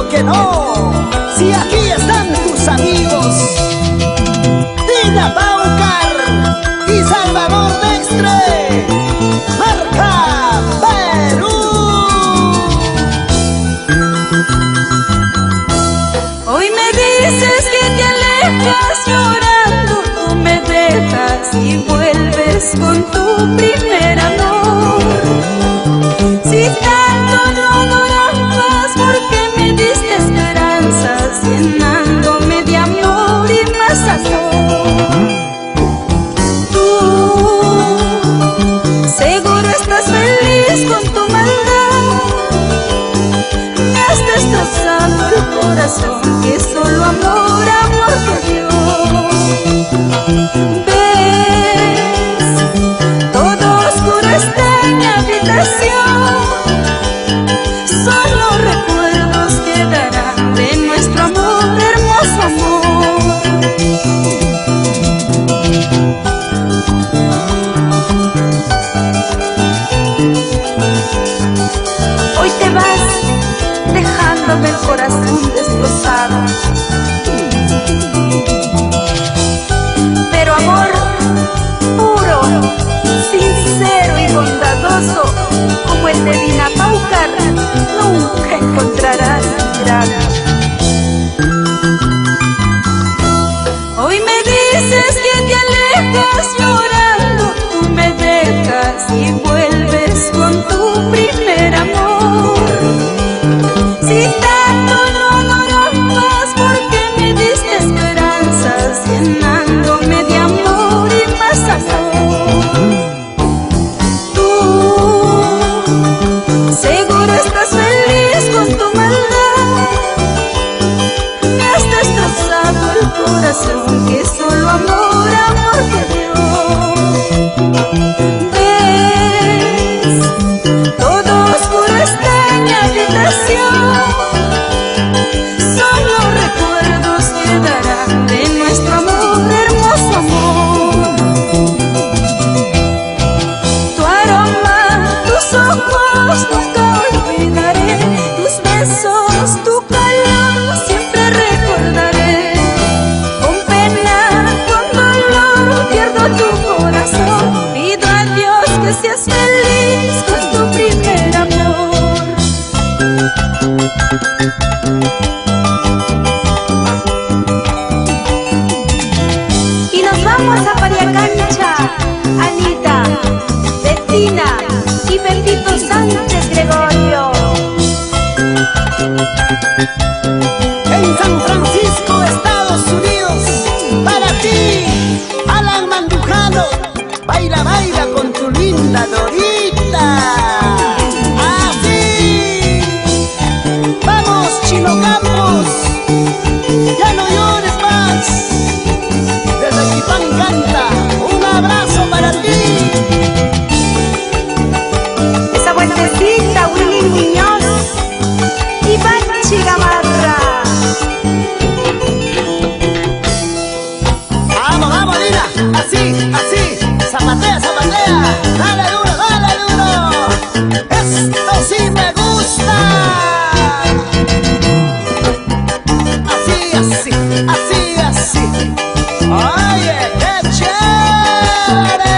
digo que no, si aquí están tus amigos Dina Paucar y Salvador Dextre, marca Perú. Hoy me dices que te alejas llorando, tú me dejas y vuelves con tu primer amor. Si tanto no adorabas, ¿por qué me diste esperanzas, llenándome de amor y más amor? Tú seguro estás feliz con tu maldad, me has destrozado el corazón que solo amor te dio. ¿Ves? Todo oscuro está en mi habitación, solo recuerdos quedarán de nuestro amor, hermoso amor. Hoy te vas dejándome el corazón destrozado, pero amor puro, sincero y bondadoso como el de Dina Paucar nunca encontrarás, mirada. Hoy me dices que te alejas llorando, tú me dejas y vuelves con tu primer amor. Si tanto no adorabas, ¿por qué me diste esperanzas, llenándome de amor y más amor? Tú seguro estás feliz con tu maldad, me has destrozado el corazón que solo amor te dio. ¿Ves? Todo oscuro está en mi habitación, solo recuerdos quedarán de nuestro amor, hermoso amor. Tu aroma, tus ojos nunca olvidaré, tus besos, tu calor siempre recordaré. Con pena, con dolor pierdo tu corazón, pido a Dios que seas feliz con tu primer amor. Y nos vamos a Pariacancha, Anita, Bettina y Pepito Sánchez Gregorio. En San Francisco, Estados Unidos, para ti, Alan Mandujano, baila, baila con tu linda Dorita. Así, vamos Chino Campos, ya no llores más. Desde Chipán canta, un abrazo para ti. Esa vueltecita, Willy Muñoz y Banchi Gamarra. Vamos, vamos, Dina, así, así, zapatea, zapatea, dale duro, esto sí me gusta. Así, así, así, así, oye, qué chévere.